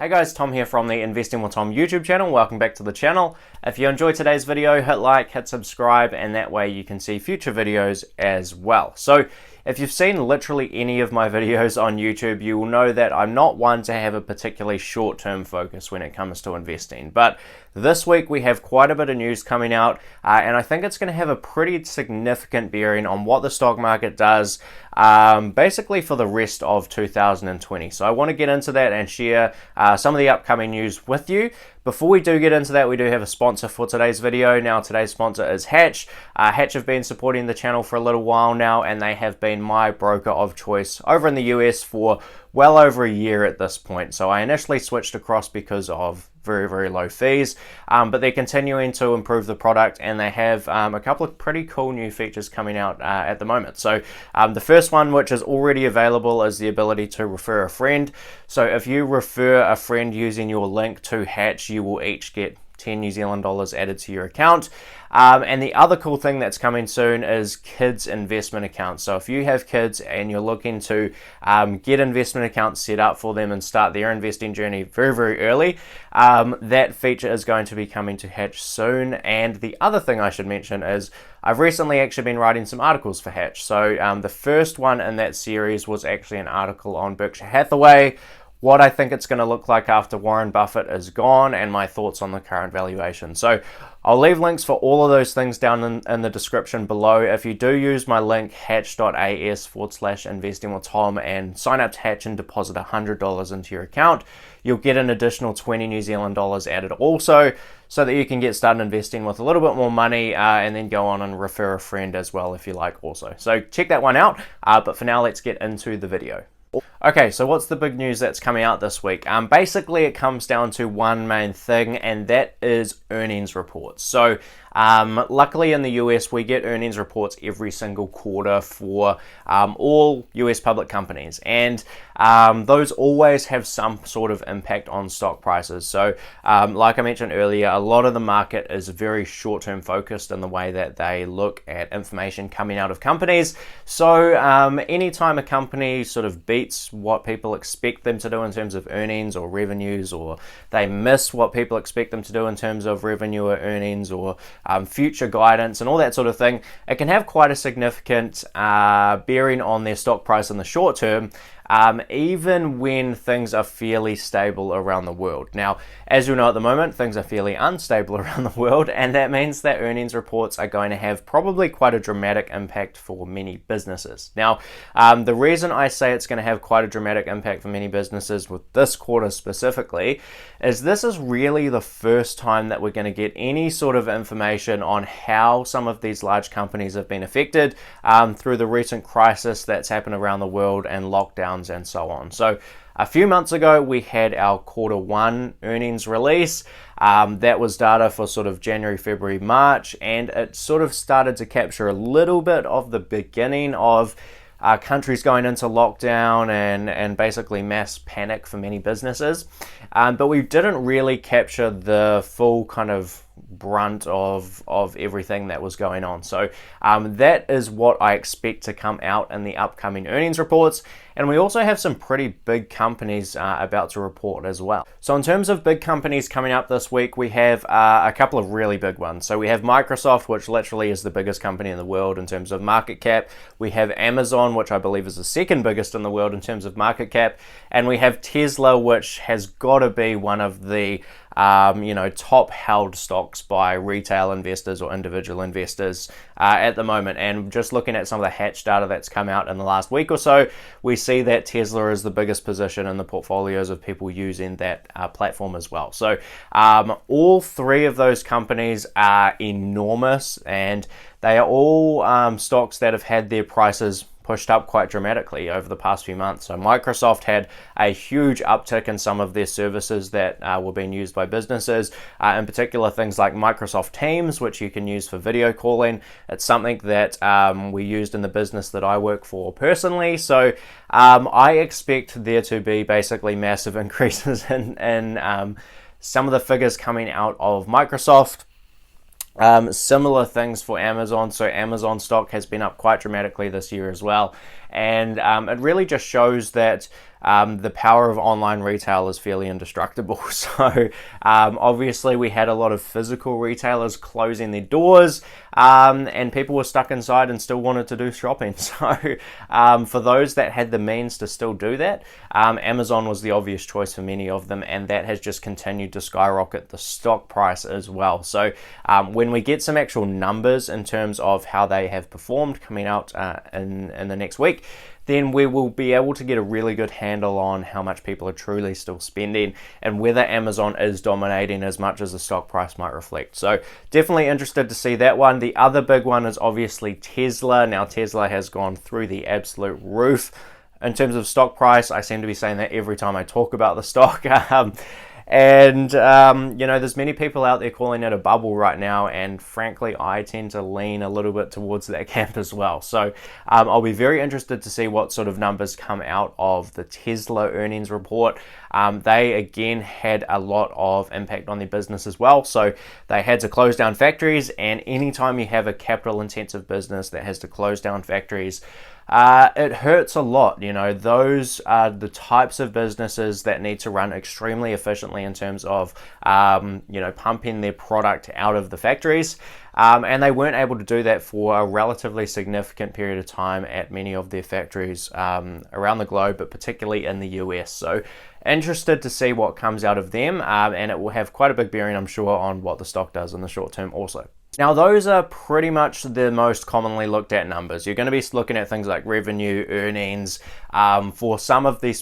Hey guys, Tom here from the Investing with Tom YouTube channel. Welcome back to the channel. If you enjoyed today's video, hit like, hit subscribe, and that way you can see future videos as well. So if you've seen literally any of my videos on YouTube, you will know that I'm not one to have a particularly short-term focus when it comes to investing. But this week we have quite a bit of news coming out, and I think it's going to have a pretty significant bearing on what the stock market does, basically for the rest of 2020. So I want to get into that and share some of the upcoming news with you. Before we do get into that, we do have a sponsor for today's video. Now, today's sponsor is Hatch. Hatch have been supporting the channel for a little while now, and they have been my broker of choice over in the US for well over a year at this point. So I initially switched across because of very low fees, but they're continuing to improve the product, and they have a couple of pretty cool new features coming out at the moment. So the first one, which is already available, is the ability to refer a friend. So if you refer a friend using your link to Hatch, you will each get 10 New Zealand dollars added to your account. And the other cool thing that's coming soon is kids investment accounts. So if you have kids and you're looking to get investment accounts set up for them and start their investing journey very early, that feature is going to be coming to Hatch soon. And the other thing I should mention is I've recently actually been writing some articles for Hatch. So the first one in that series was actually an article on Berkshire Hathaway, what I think it's going to look like after Warren Buffett is gone, and my thoughts on the current valuation. So I'll leave links for all of those things down in the description below. If you do use my link hatch.as/investingwithtom and sign up to Hatch and deposit $100 into your account, you'll get an additional 20 New Zealand dollars added also, so that you can get started investing with a little bit more money and then go on and refer a friend as well if you like also. So check that one out, but for now let's get into the video. Okay, so what's the big news that's coming out this week? Basically, it comes down to one main thing, and that is earnings reports. So luckily in the US, we get earnings reports every single quarter for all US public companies, and those always have some sort of impact on stock prices. So like I mentioned earlier, a lot of the market is very short-term focused in the way that they look at information coming out of companies. So anytime a company sort of beats what people expect them to do in terms of earnings or revenues, or they miss what people expect them to do in terms of revenue or earnings or future guidance and all that sort of thing, it can have quite a significant bearing on their stock price in the short term, even when things are fairly stable around the world. Now, as you know, at the moment, things are fairly unstable around the world, and that means that earnings reports are going to have probably quite a dramatic impact for many businesses. Now, the reason I say it's going to have quite a dramatic impact for many businesses with this quarter specifically is this is really the first time that we're going to get any sort of information on how some of these large companies have been affected through the recent crisis that's happened around the world and lockdowns and so on. So a few months ago, we had our quarter one earnings release. That was data for sort of January, February, March, and it sort of started to capture a little bit of the beginning of countries going into lockdown and basically mass panic for many businesses. But we didn't really capture the full kind of brunt of everything that was going on. So that is what I expect to come out in the upcoming earnings reports. And we also have some pretty big companies about to report as well. So in terms of big companies coming up this week, we have a couple of really big ones. So we have Microsoft, which literally is the biggest company in the world in terms of market cap. We have Amazon, which I believe is the second biggest in the world in terms of market cap. And we have Tesla, which has got to be one of the top held stocks by retail investors or individual investors at the moment. And just looking at some of the Hatch data that's come out in the last week or so, we see that Tesla is the biggest position in the portfolios of people using that platform as well. So all three of those companies are enormous, and they are all stocks that have had their prices pushed up quite dramatically over the past few months. So Microsoft had a huge uptick in some of their services that were being used by businesses, in particular things like Microsoft Teams, which you can use for video calling. It's something that we used in the business that I work for personally. So I expect there to be basically massive increases in some of the figures coming out of Microsoft. Similar things for Amazon. So Amazon stock has been up quite dramatically this year as well. And it really just shows that the power of online retail is fairly indestructible. So obviously we had a lot of physical retailers closing their doors, and people were stuck inside and still wanted to do shopping. So for those that had the means to still do that, Amazon was the obvious choice for many of them, and that has just continued to skyrocket the stock price as well. So when we get some actual numbers in terms of how they have performed coming out in the next week, then we will be able to get a really good handle on how much people are truly still spending and whether Amazon is dominating as much as the stock price might reflect. So definitely interested to see that one. The other big one is obviously Tesla. Now Tesla has gone through the absolute roof in terms of stock price. I seem to be saying that every time I talk about the stock. And there's many people out there calling it a bubble right now, and frankly I tend to lean a little bit towards that camp as well. So I'll be very interested to see what sort of numbers come out of the Tesla earnings report. They again had a lot of impact on their business as well. So they had to close down factories, and anytime you have a capital intensive business that has to close down factories, it hurts a lot. Those are the types of businesses that need to run extremely efficiently in terms of, pumping their product out of the factories. And they weren't able to do that for a relatively significant period of time at many of their factories around the globe, but particularly in the US. So interested to see what comes out of them, and it will have quite a big bearing, I'm sure, on what the stock does in the short term also. Now, those are pretty much the most commonly looked at numbers. You're going to be looking at things like revenue, earnings. For some of the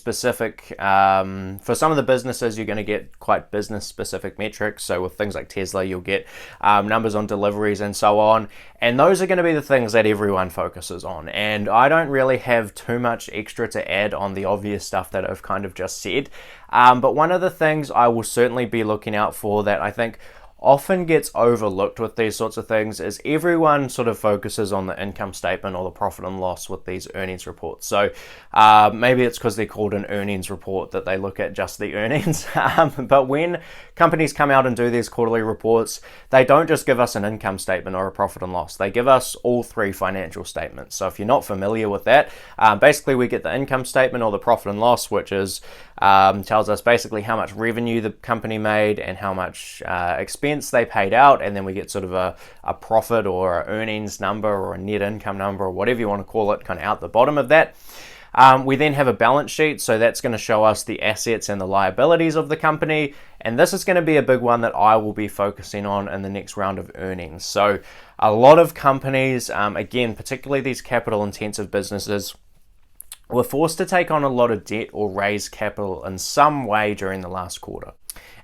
businesses, you're going to get quite business-specific metrics. So with things like Tesla, you'll get numbers on deliveries and so on. And those are going to be the things that everyone focuses on. And I don't really have too much extra to add on the obvious stuff that I've kind of just said. But one of the things I will certainly be looking out for that I think often gets overlooked with these sorts of things is everyone sort of focuses on the income statement or the profit and loss with these earnings reports. So maybe it's because they're called an earnings report that they look at just the earnings. But when companies come out and do these quarterly reports, they don't just give us an income statement or a profit and loss. They give us all three financial statements. So if you're not familiar with that, basically we get the income statement or the profit and loss, which is tells us basically how much revenue the company made and how much expense they paid out, and then we get sort of a profit or an earnings number or a net income number or whatever you want to call it kind of out the bottom of that. We then have a balance sheet, so that's going to show us the assets and the liabilities of the company, and this is going to be a big one that I will be focusing on in the next round of earnings. So a lot of companies, again, particularly these capital intensive businesses, were forced to take on a lot of debt or raise capital in some way during the last quarter.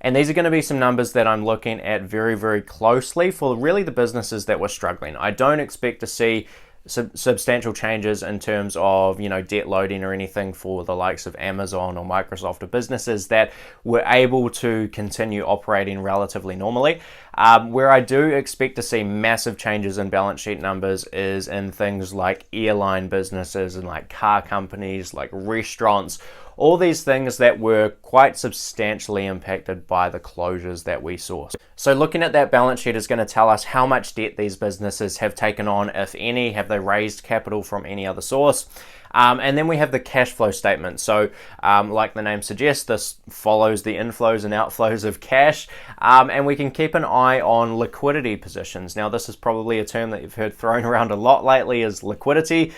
And these are going to be some numbers that I'm looking at very, very closely for really the businesses that were struggling. I don't expect to see substantial changes in terms of debt loading or anything for the likes of Amazon or Microsoft, or businesses that were able to continue operating relatively normally. Where I do expect to see massive changes in balance sheet numbers is in things like airline businesses and like car companies, like restaurants, all these things that were quite substantially impacted by the closures that we saw. So looking at that balance sheet is going to tell us how much debt these businesses have taken on, if any. Have they raised capital from any other source? And then we have the cash flow statement. So like the name suggests, this follows the inflows and outflows of cash, and we can keep an eye on liquidity positions. Now, this is probably a term that you've heard thrown around a lot lately, is liquidity.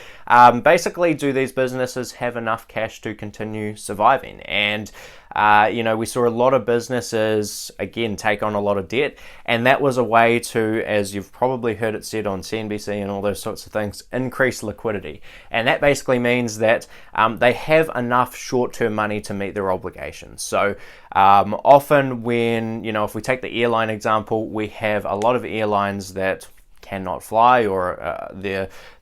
Basically, do these businesses have enough cash to continue surviving? And we saw a lot of businesses, again, take on a lot of debt, and that was a way to, as you've probably heard it said on CNBC and all those sorts of things, increase liquidity. And that basically means that they have enough short-term money to meet their obligations. So often when, if we take the airline example, we have a lot of airlines that cannot fly, or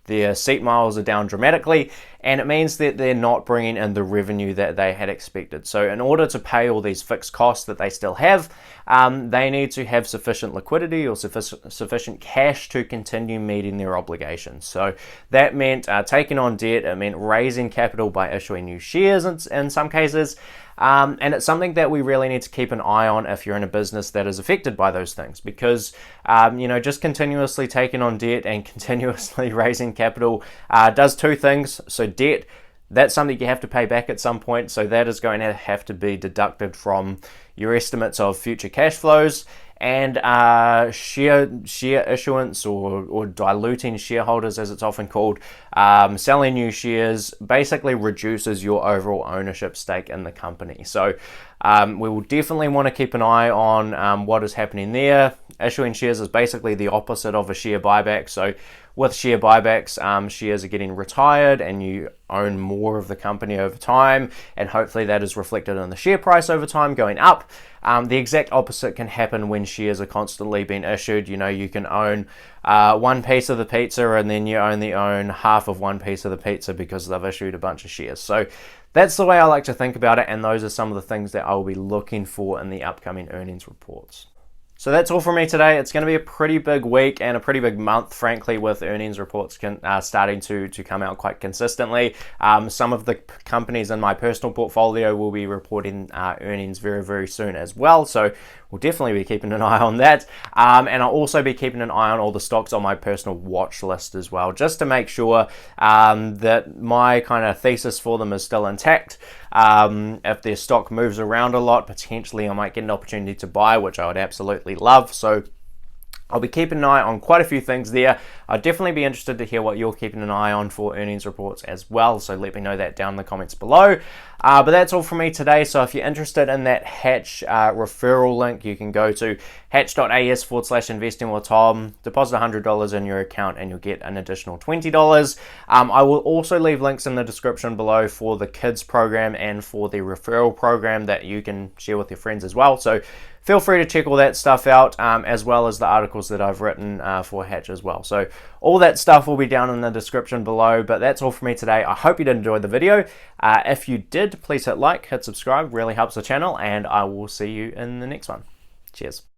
their seat miles are down dramatically, and it means that they're not bringing in the revenue that they had expected. So in order to pay all these fixed costs that they still have, they need to have sufficient liquidity or sufficient cash to continue meeting their obligations. So that meant taking on debt, it meant raising capital by issuing new shares in some cases, and it's something that we really need to keep an eye on if you're in a business that is affected by those things, because just continuously taking on debt and continuously raising capital does two things. So debt That's something you have to pay back at some point, so that is going to have to be deducted from your estimates of future cash flows. And share issuance or diluting shareholders, as it's often called, selling new shares basically reduces your overall ownership stake in the company. So we will definitely want to keep an eye on what is happening there. Issuing shares is basically the opposite of a share buyback. So with share buybacks, shares are getting retired and you own more of the company over time, and hopefully that is reflected in the share price over time going up. The exact opposite can happen when shares are constantly being issued. You know, you can own one piece of the pizza and then you only own half of one piece of the pizza because they've issued a bunch of shares. So that's the way I like to think about it, and those are some of the things that I'll be looking for in the upcoming earnings reports. So that's all from me today. It's going to be a pretty big week and a pretty big month, frankly, with earnings reports starting to come out quite consistently. Some of the companies in my personal portfolio will be reporting earnings very, very soon as well. So we'll definitely be keeping an eye on that. And I'll also be keeping an eye on all the stocks on my personal watch list as well, just to make sure that my kind of thesis for them is still intact. If their stock moves around a lot, potentially I might get an opportunity to buy, which I would absolutely love. So I'll be keeping an eye on quite a few things there. I'd definitely be interested to hear what you're keeping an eye on for earnings reports as well, so let me know that down in the comments below. But that's all from me today, so if you're interested in that Hatch referral link, you can go to hatch.as/investingwithtom, deposit $100 in your account and you'll get an additional $20. I will also leave links in the description below for the kids program and for the referral program that you can share with your friends as well. So feel free to check all that stuff out, as well as the articles that I've written for Hatch as well. So all that stuff will be down in the description below, but that's all for me today. I hope you did enjoy the video. If you did, please hit like, hit subscribe, really helps the channel, and I will see you in the next one. Cheers.